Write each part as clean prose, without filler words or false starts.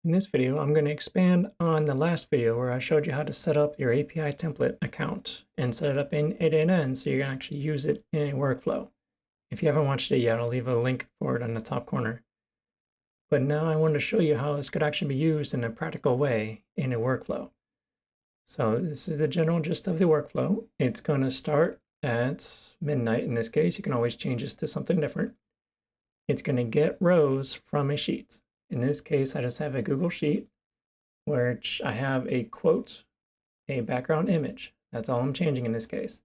In this video, I'm going to expand on the last video where I showed you how to set up your API template account and set it up in A8N so you can actually use it in a workflow. If you haven't watched it yet, I'll leave a link for it in the top corner. But now I wanted to show you how this could actually be used in a practical way in a workflow. So this is the general gist of the workflow. It's going to start at midnight. In this case, you can always change this to something different. It's going to get rows from a sheet. In this case, I just have a Google Sheet, which I have a quote, a background image. That's all I'm changing in this case.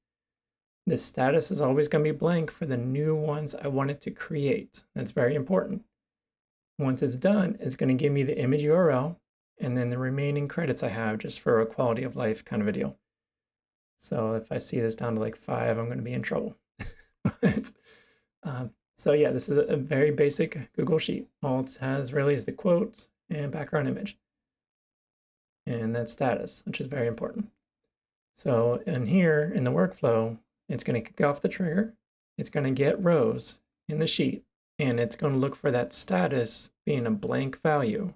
The status is always going to be blank for the new ones I wanted to create. That's very important. Once it's done, it's going to give me the image URL and then the remaining credits I have just for a quality of life kind of a deal. So if I see this down to like 5, I'm going to be in trouble. So yeah, this is a very basic Google Sheet. All it has really is the quote and background image. And that status, which is very important. So in here, in the workflow, it's going to kick off the trigger. It's going to get rows in the sheet, and it's going to look for that status being a blank value.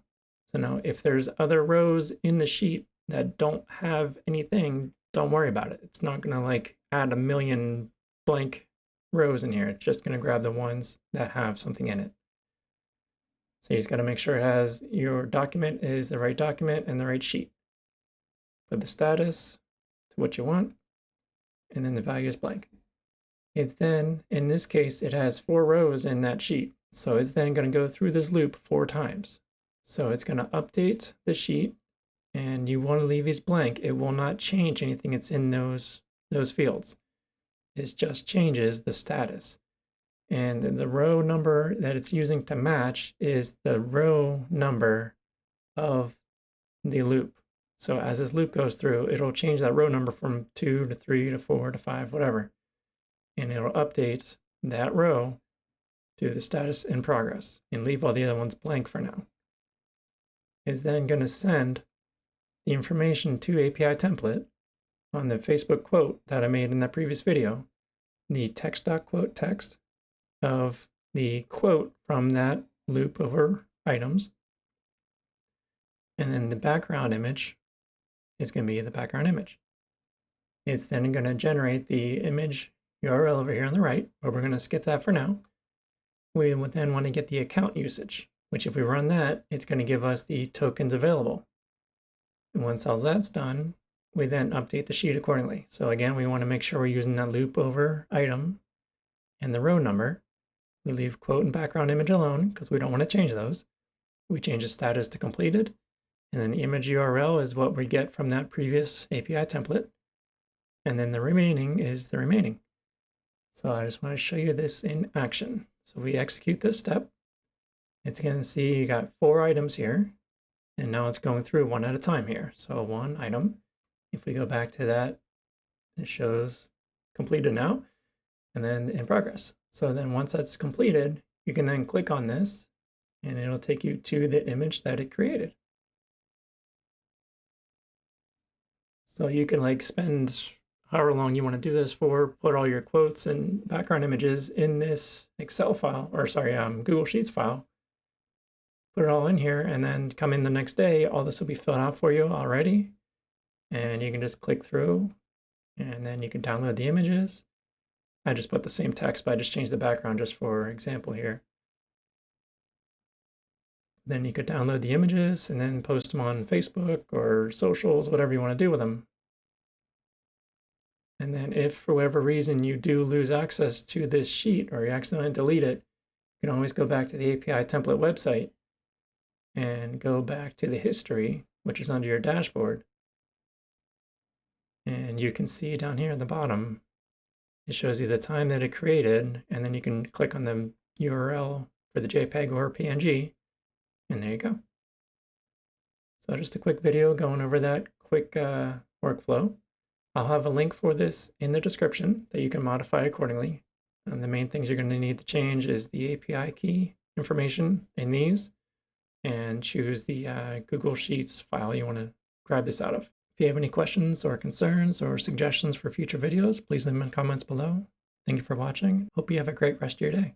So now if there's other rows in the sheet that don't have anything, don't worry about it. It's not going to like add a million blank rows in here. It's just going to grab the ones that have something in it. So you just got to make sure it has your document is the right document and the right sheet. Put the status to what you want, and then the value is blank. It's then, in this case, it has 4 rows in that sheet. So it's then going to go through this loop 4 times. So it's going to update the sheet, and you want to leave these blank. It will not change anything that's in those fields. It just changes the status. And the row number that it's using to match is the row number of the loop. So as this loop goes through, it'll change that row number from 2 to 3 to 4 to 5, whatever. And it'll update that row to the status in progress and leave all the other ones blank for now. It's then going to send the information to API template on the Facebook quote that I made in that previous video, the text.quote text of the quote from that loop over items. And then the background image is going to be the background image. It's then going to generate the image URL over here on the right, but we're going to skip that for now. We would then want to get the account usage, which if we run that, it's going to give us the tokens available. And once all that's done, we then update the sheet accordingly. So again, we want to make sure we're using that loop over item and the row number. We leave quote and background image alone because we don't want to change those. We change the status to completed, and then the image URL is what we get from that previous API template. And then the remaining is the remaining. So I just want to show you this in action. So we execute this step. It's going to see you got 4 items here, and now it's going through one at a time here. So 1 item. If we go back to that, it shows completed now, and then in progress. So then once that's completed, you can then click on this, and it'll take you to the image that it created. So you can like spend however long you want to do this for, put all your quotes and background images in this Excel file, or sorry, Google Sheets file. Put it all in here, and then come in the next day, all this will be filled out for you already. And you can just click through, and then you can download the images. I just put the same text, but I just changed the background just for example here. Then you could download the images and then post them on Facebook or socials, whatever you want to do with them. And then if for whatever reason you do lose access to this sheet or you accidentally delete it, you can always go back to the API template website and go back to the history, which is under your dashboard. And you can see down here at the bottom, it shows you the time that it created, and then you can click on the URL for the JPEG or PNG, and there you go. So just a quick video going over that quick workflow. I'll have a link for this in the description that you can modify accordingly. And the main things you're going to need to change is the API key information in these, and choose the Google Sheets file you want to grab this out of. If you have any questions or concerns or suggestions for future videos, please leave them in comments below. Thank you for watching. Hope you have a great rest of your day.